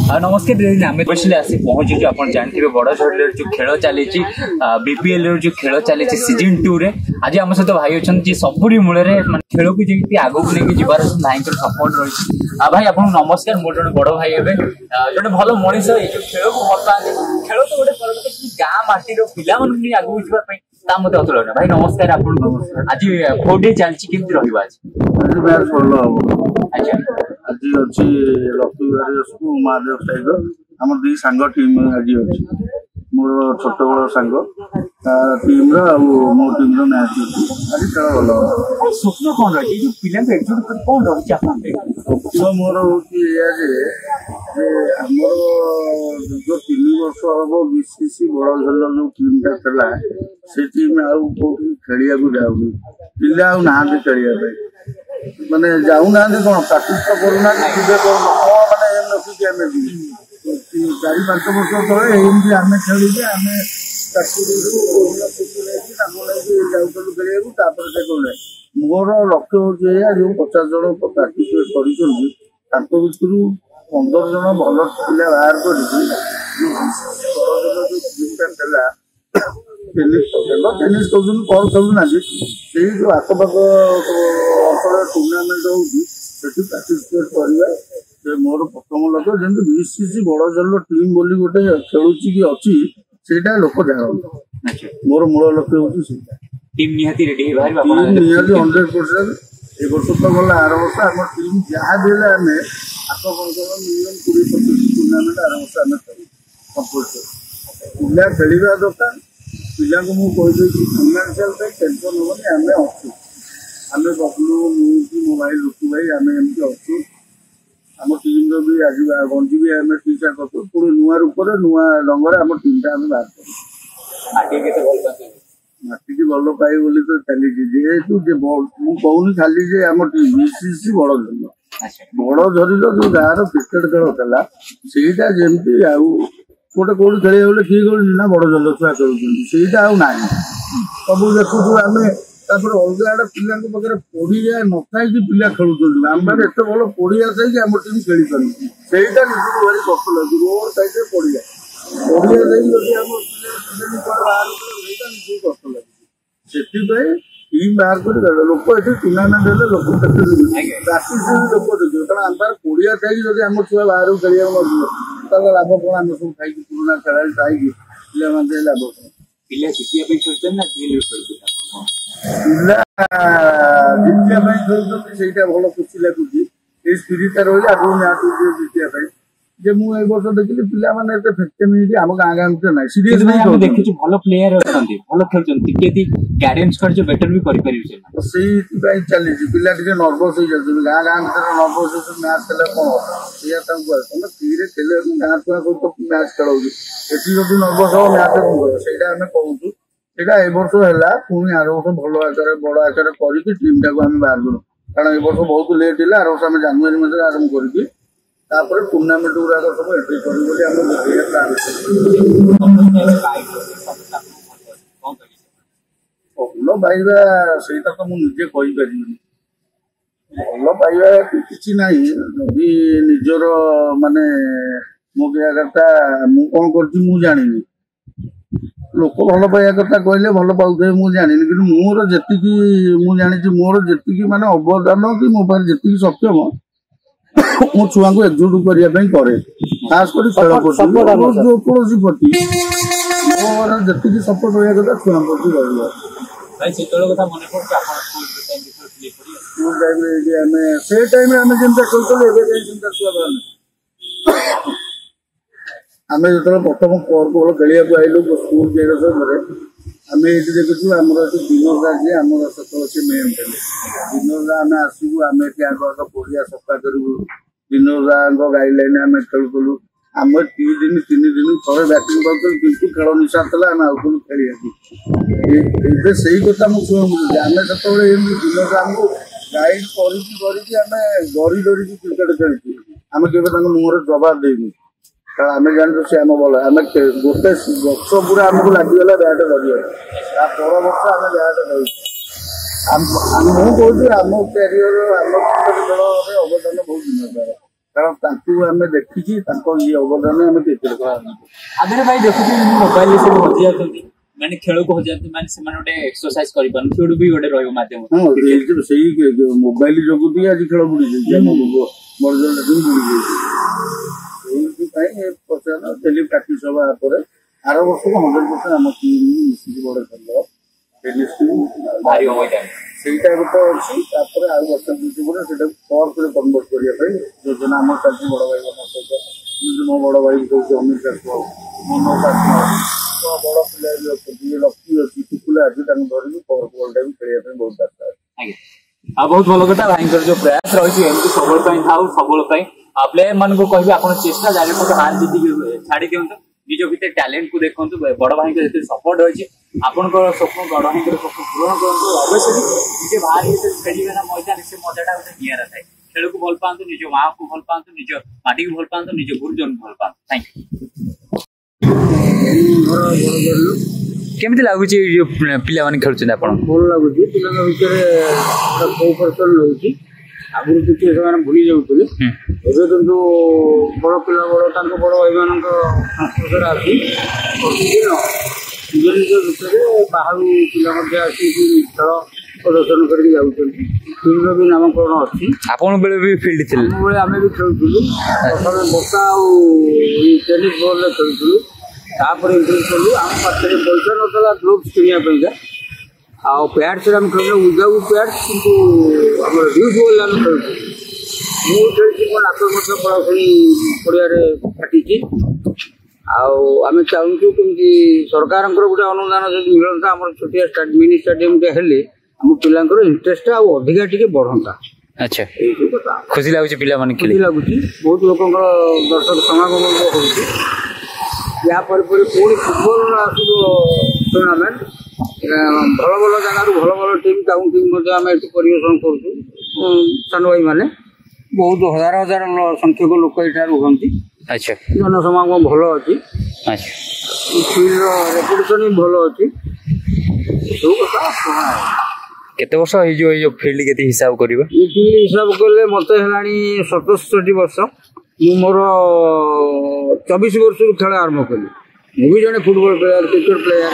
नमस्कार रेडी आम बसले आसी पहुंचु आप जानते बड़ झर जो खेल चली बीपीएल जो खेल चली सीजन 2 रे आज आम सहित भाई अच्छा सबुरी मूल खेल को जमी आगे लेकिन जीवार भाई सपोर्ट रही भाई आप नमस्कार मोर जो बड़ भाई हे जो भल मनीष ये जो खेल को भल पाते खेल तो गोटे गाँ माटीर पिला आगे जावाई मत अतुल भाई नमस्कार आप आज 4 डे चलती केमती रहा आज अच्छी लक्ष्मी महादेव टाइगर आम दी सांग टीम आज अच्छी मोर छोट बड़ सांग टीम मो टीम मैच आज खेल भल स्वप्न कौन रही जो पिला एक्जुट कौन रही स्वप्न मोर हूँ आमर जो 3 वर्ष हम बीसीसी बड़ झल जो टीम टा से टीम आउ खेलिया जाऊनी पिला ना खेलिया माने जाऊना कौन प्राक्टिस तो करूना माने रखिक आम 4-5 वर्ष तले एमती आम खेलु आम जाऊलु खेलिया से मोर लक्ष्य हूँ जो 50 जन प्राक्टिस कर 15 जन भल पिला बाहर टेनिस कौन खेलुना से जो आखपाख अंचल टूर्णामेंट होती प्राक्टिस करवा मोर प्रथम लक्ष्य जमी बीसीसी बड़ झल टीम बोली गोटे खेलुची कि अच्छी से लोक जानते मोर मूल लक्ष्य हूँ टीम निहाती रेडी निहाती 100%। ए वर्ष तो गला आर वर्ष आम टीम जहाँ भी आम आखपाख मिनिमम 20-25 टूर्णामेंट आर वर्ष आम कंपल्सरी पिला खेलवा दरकार पिला को मुझे फाइनान्सियल टेंशन हेनी आम अच्छु आम बबलू मुझे मो भाई लुटू भाई आम एमती अच्छु आम टीम भी आज गंजी भी आम ठीक ठाक अच्छु पुणी नुआ रूप नुआ रंगे आम टीम टा आम बाहर माटी भल पाई बोली तो चली जेहेतु कहूनी खाली जे आम टीम बीसीसी बड़ झर बड़ झरी जो गाँव क्रिकेट खेल था सहीटा जमी आउ गोटे कौन खेल बोले ठीक ना बड़ झल छुआ खेलुँचा ना सब देखु आम अलग आड़े पिला पाखे पड़िया न थी पिला खेलुँच आम एत भल पड़िया थी आम टीम खेली पार सहीटा निजी भारी कष्ट लगे रोड साइड पड़िया पड़िया बाहर निजी कष्ट लगे से टीम बाहर कर लोक ये टूर्णामेंट है लोक प्राक्टिस लोक देखिए कारण आम पाखे पड़िया थी आम छुआ बाहर खेलिया नजर लाभ कौन आम सब खाई पुराना खेला खाई पे लाभ कौन पिला जितिया ना पिला जितिया भल खुशी लगुच स्पिरिटा रही आगे मैच जितिया जे मु ए वर्ष देखिली पिला माने एते फेक्टेमिटी हम गां गां में नै सीरियस नै हम देखिछु भलो प्लेयर अछंती भलो खेलचंती केती गाइडेंस कर जो बेटर भी करि परिउ छै तो सेही भाई चली जी पिला के नर्वस हो जाय गां गां में नर्वस हो मैच खेले कोन सिया तम को हम धीरे खेले गां छुआ को तो मैच खेलौजी एती जदी नर्वस हो मैच को सेटा हमें कहूछु सेटा ए वर्ष हैला पुनी आरो वर्ष भलो आकर बड़ आकर करी कि टीम टा को हम बाहर करू कारण ए वर्ष बहुत लेट हिला आरो वर्ष हम जनवरी में आरंभ करी तापर टूर्नामेंट गुरा सब एंट्री करी बोली हम भल पाइबा सेटा तो मुझे कही पारिनी भल पाइबा किसी ना जदि निजर माने मो कहया कथा मु कौन कर जानी लोक भल पाइबा कथा कहले भल पाऊे मुझे जानी कि मोर जी जानी मोर जी माने अवदान कि मो पास जी सक्षम मो छुआ को एकजुट करने खास कर खेल कौन प्रति मोर जी सपोर्ट होगा कथा छुआ प्रति से टाइम जमी खेलुँ आम जो प्रथम पर्व खेलिया आईलु स्कूल जाइए समय आम ये देखु आम दिनरा जी आम से मेन खेले दिनरा आम आसू आम ये आग पड़िया सफा करूँ दिनरा गाइडलाइन आम खेलुलु आम 3 दिन थे बैटिंग करूँ खेल निशा था आम आउलु खेलिया से कथा मुझे आम से दिनरा आमको गाइड करम डरी डरी क्रिकेट खेलु आम के मुहर जवाब देनु कारण आम जान से आम भल आम गोटे वर्ष पूरा आमको लगिगला बैट धरिया पर वर्ष आम बैट धरु कहूँ आम क्यारियर आम खेल अवदान बहुत दिन କାରଣ ତାଙ୍କୁ ଆମେ ଦେଖିକି ତାଙ୍କ ଇଏ ଅବଦାନ ଆମେ ଦେଇଥିଲେ। ଆଗରେ ଭାଇ ଦେଖୁଛି ମୋବାଇଲ ରେ ସବୁ ହଜି ଯାଉଛନ୍ତି, ମାନେ ଖେଳକୁ ହଜି ଯାଉଛନ୍ତି, ମାନେ ସେମାନେ ଗୋଟେ ଏକ୍ସରସାଇଜ କରିପାରୁନି, ସେଇଠୁ ବି ଗୋଟେ ରହିବ ମାଧ୍ୟମ। ହଁ ସେଇ ମୋବାଇଲ ଯୋଗୁଁ ବି ଆଜି ଖେଳ ବୁଡ଼ିଯାଇଛି, ମର୍ଜନ ବୁଡ଼ିଯାଇଛି। ସେଇଥିପାଇଁ ପଚାର ଡେଲି ପ୍ରାକ୍ଟିସ୍ ହବା ପରେ ଆର ବର୍ଷକୁ 100% ଆମ ଟିମ୍ ମିଶିକି ବଡ଼ ଖେଳ ଟେନିସ୍ ଟିମ୍ ସେଇଟା ଗୋଟେ ଅଛି। ତାପରେ ଆଉ ବର୍ଷ ଦୁଇ ପରେ ସେଇଟାକୁ ସ୍ପୋର୍ଟରେ କନଭର୍ଟ କରିବା ପାଇଁ ଯୋଜନା ଆମର ଚାଲିଛି ବଡ଼ ଭାଇମାନଙ୍କ ସହିତ। ମୋ ବଡ଼ ଭାଇ କହୁଛି ଅମିତ ଦାସ, ମନୋଜ ଦାସ, ବଡ଼ ପିଲା ବି ଅଛନ୍ତି, ଲକ୍ଷ୍ମୀ ଅଛି, ଟୁକୁଲା ଅଛି, ତାଙ୍କୁ ଧରିକି ବଲ୍ଟା ବି ଖେଳିବା ପାଇଁ ବହୁତ ଦରକାର। ଆଉ ବହୁତ ଭଲ କଥା ଭାଇଙ୍କର ଯୋଉ ପ୍ରୟାସ ରହିଛି ଏମିତି ସବୁବେଳେ ପାଇଁ ଥାଉ, ସବୁବେଳେ ପାଇଁ। ପ୍ଲେୟାର ମାନଙ୍କୁ କହିବେ ଆପଣ ଚେଷ୍ଟା ଜାରି ରଖନ୍ତୁ, ହାର ଜିତିକି ଛାଡ଼ି ଦିଅନ୍ତୁ, ନିଜ ଭିତରେ ଟ୍ୟାଲେଣ୍ଟ କୁ ଦେଖନ୍ତୁ। ବଡ଼ ଭାଇଙ୍କ ଯେତେ ସପୋର୍ଟ ରହିଛି, ଆପଣଙ୍କର ସ୍ୱପ୍ନ ବଡ଼ ଭାଇଙ୍କର ସ୍ୱପ୍ନ ପୂରଣ କରନ୍ତୁ। ଅବଶ୍ୟ ନିଜେ ବାହାରି ଖେଳିବେ ନା ମଇଦାନ, ସେ ମଜାଟା ଗୋଟେ ନିଆରା ଥାଏ। ଖେଳକୁ ଭଲ ପାଆନ୍ତୁ, ନିଜ ମାଆକୁ ଭଲ ପାଆନ୍ତୁ, ନିଜ ମାଟିକୁ ଭଲ ପାଆନ୍ତୁ, ନିଜ ଗୁରୁଜନକୁ ଭଲ ପାଆନ୍ତୁ। Thank you. କେମିତି ଲାଗୁଛି ପିଲାମାନେ ଖେଳୁଛନ୍ତି ଆପଣ? ଭଲ ଲାଗୁଛି, ପିଲାଙ୍କ ଭିତରେ କୋପରେସନ ରହୁଛି। ଆଗରୁ ଟିକେ ସେମାନେ ଭୁଲି ଯାଉଥିଲେ, ଏବେ କିନ୍ତୁ ବଡ଼ ପିଲା ତାଙ୍କ ବଡ଼ ଭାଇମାନଙ୍କ ସଂସ୍ପର୍ଶରେ ଆସି ପ୍ରତିଦିନ ନିଜ ନିଜ ଭିତରେ ବାହାରୁ ପିଲା ମଧ୍ୟ ଆସିକି ଖେଳ ପ୍ରଦର୍ଶନ କରିକି ଯାଉଛନ୍ତି। ଫିଲ୍ଡର ବି ନାମକରଣ ଅଛି। ଆପଣଙ୍କ ବେଳେ ବି ଫିଲ୍ଡ ଥିଲେ? ଆମ ବେଳେ ଆମେ ବି ଖେଳୁଥିଲୁ, ପ୍ରଥମେ ବର୍ଷା ଆଉ ଟେନିସ୍ ବଲ୍ରେ ଖେଳୁଥିଲୁ, ତାପରେ ଇଣ୍ଟରେଷ୍ଟ କଲୁ। ଆମ ପାଖରେ ପଇସା ନଥିଲା ଗ୍ଲୋଭ୍ସ କିଣିବା ପାଇଁକା, ଆଉ ପ୍ୟାଡ୍ସରେ ଆମେ ଖେଳୁଛୁ ୱିଦାଉଟ୍ ପ୍ୟାଡ୍ସ, କିନ୍ତୁ ଆମର ରିଉଜ୍ ବଲ୍ ଆମେ ଖେଳୁଛୁ। ମୁଁ ଖେଳିଛି, ମୋ ନାକ ମଧ୍ୟ ପଳାଶୁଣି ପଡ଼ିଆରେ ଫାଟିଛି। ଆଉ ଆମେ ଚାହୁଁଛୁ କେମିତି ସରକାରଙ୍କର ଗୋଟେ ଅନୁଦାନ ଯଦି ମିଳନ୍ତା, ଆମର ଛୋଟିଆ ମିନି ଷ୍ଟାଡିୟମଟେ ହେଲେ ଆମ ପିଲାଙ୍କର ଇଣ୍ଟରେଷ୍ଟ ଆଉ ଅଧିକା ଟିକେ ବଢ଼ନ୍ତା। ଆଚ୍ଛା, ଏଇସବୁ କଥା। ଖୁସି ଲାଗୁଛି ପିଲାମାନେ ଖେଳି? ଖୁସି ଲାଗୁଛି, ବହୁତ ଲୋକଙ୍କର ଦର୍ଶକ ସମାଗମ ହେଉଛି। ୟା ପରେ ପୁଣି ଫୁଟବଲ ଆସିବ ଟୁର୍ଣ୍ଣାମେଣ୍ଟ, ଭଲ ଭଲ ଜାଗାରୁ ଭଲ ଭଲ ଟିମ୍ ଟାଉନ୍ ଟିମ୍ ମଧ୍ୟ ଆମେ ଏଠି ପରିବେଷଣ କରୁଛୁ। ସାନ ଭାଇମାନେ ବହୁତ ହଜାର ହଜାର ସଂଖ୍ୟକ ଲୋକ ଏଠାରେ ରୁହନ୍ତି। ଆଚ୍ଛା, ଜନସମାଗମ ଭଲ ଅଛି। ଆଚ୍ଛା, ଫିଲ୍ଡର ରେପୁଟେସନ୍ ବି ଭଲ ଅଛି। ଏସବୁ କଥା କେତେ ବର୍ଷ ହେଇଯିବ ଏଇ ଯୋଉ ଫିଲ୍ଡ କେତେ ହିସାବ କରିବା? ଏ ଫିଲ୍ଡ ହିସାବ କଲେ ମୋତେ ହେଲାଣି 67 ବର୍ଷ। ମୁଁ ମୋର 24 ବର୍ଷରୁ ଖେଳ ଆରମ୍ଭ କଲି। ମୁଁ ବି ଜଣେ football player, cricket player,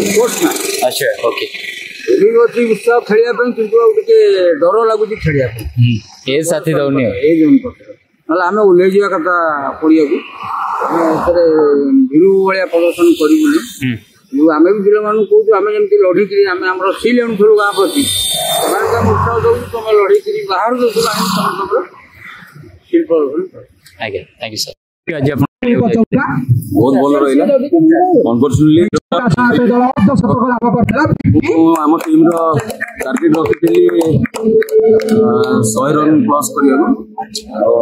sportsman. ଆଚ୍ଛା, ଓକେ। ଏବେ ବି ଅଛି ଉତ୍ସାହ ଖେଳିବା ପାଇଁ, କିନ୍ତୁ ଆଉ ଟିକେ ଡର ଲାଗୁଛି ଖେଳିବା ପାଇଁ। ଏ ସାଥି ଦଉନି, ଏଇ ଜଣେ କଥା। ନହେଲେ ଆମେ ଓହ୍ଲେଇ ଯିବା କଥା ପଡ଼ିଆକୁ, ଆମେ ଏଥିରେ ଭିରୁ ଭଳିଆ ପ୍ରଦର୍ଶନ କରିବୁନି। କିନ୍ତୁ ଆମେ ବି ପିଲାମାନଙ୍କୁ କହୁଛୁ, ଆମେ ଯେମିତି ଲଢ଼ିକିରି ଆମେ ଆମର ସିଲ୍ ଆଣୁଥିଲୁ ଗାଁ ପ୍ରତି, ସେମାନଙ୍କୁ ଆମେ ଉତ୍ସାହ ଦେଉଛୁ, ତୁମେ ଲଢ଼ିକିରି ବାହାରୁ ଦେଉଥିଲୁ, ଆମେ ତମର ସିଲ୍ ପ୍ରଦର୍ଶନ କରୁ। ଆଜ୍ଞା, ଥ୍ୟାଙ୍କ ୟୁ ସାର୍। ଆଜି ଆପଣ ବହୁତ ଭଲ ରହିଲା। ଅନଫର୍ଚୁନେଟଲି ମୁଁ ଆମ ଟିମ୍ର ଟାର୍ଗେଟ୍ ରଖିଥିଲି 100 ରନ୍ ପ୍ଲସ୍ କରିବାକୁ। ଆଉ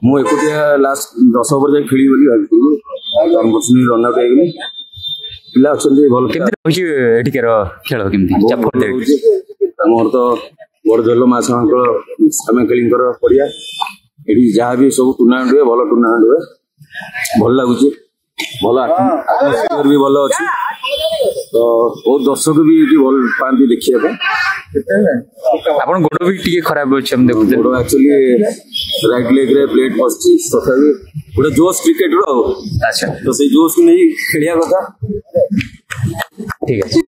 ମୁଁ ଏକୁଟିଆ ଲାଷ୍ଟ 10 ଓଭର ଯାଇ ଖେଳିବି ବୋଲି ଭାବିଥିଲି, ଅନଫର୍ଚୁନେଟଲି ରନ୍ ଆଉଟ୍ ହେଇଗଲି। ପିଲା ଅଛନ୍ତି ଭଲ। କେମିତି ରହୁଛି ଏଠିକାର ଖେଳ? କେମିତି ରହୁଛି? ଆମର ତ ବଡ଼ ଜଲ ମା ସାଙ୍କର ଆମେ ଖେଳିଙ୍କର ପଡ଼ିଆ, ଏଠି ଯାହା ବି ସବୁ ଟୁର୍ଣ୍ଣାମେଣ୍ଟ ହୁଏ, ଭଲ ଟୁର୍ଣ୍ଣାମେଣ୍ଟ ହୁଏ, ଭଲ ଲାଗୁଛି। ଭଲ ଆଟମସ୍ଫିୟର ବି ଭଲ ଅଛି, ତ ବହୁତ ଦର୍ଶକ ବି ଏଠି ଭଲ ପାଆନ୍ତି ଦେଖିବା ପାଇଁ। ଆପଣ ଗୋଡ଼ ବି ଟିକେ ଖରାପ ଅଛି, ଆମେ ଦେଖୁଛୁ। ଗୋଡ଼ ଆକ୍ଚୁଆଲି ରାଇଟ୍ ଲେଗ୍ରେ ପ୍ଲେଟ୍ ପଶିଛି, ତଥାପି ଗୋଟେ ଜୋସ୍ କ୍ରିକେଟର ଆଉ। ଆଚ୍ଛା, ତ ସେଇ ଜୋସ୍କୁ ନେଇ ଖେଳିବା କଥା। ଠିକ ଅଛି।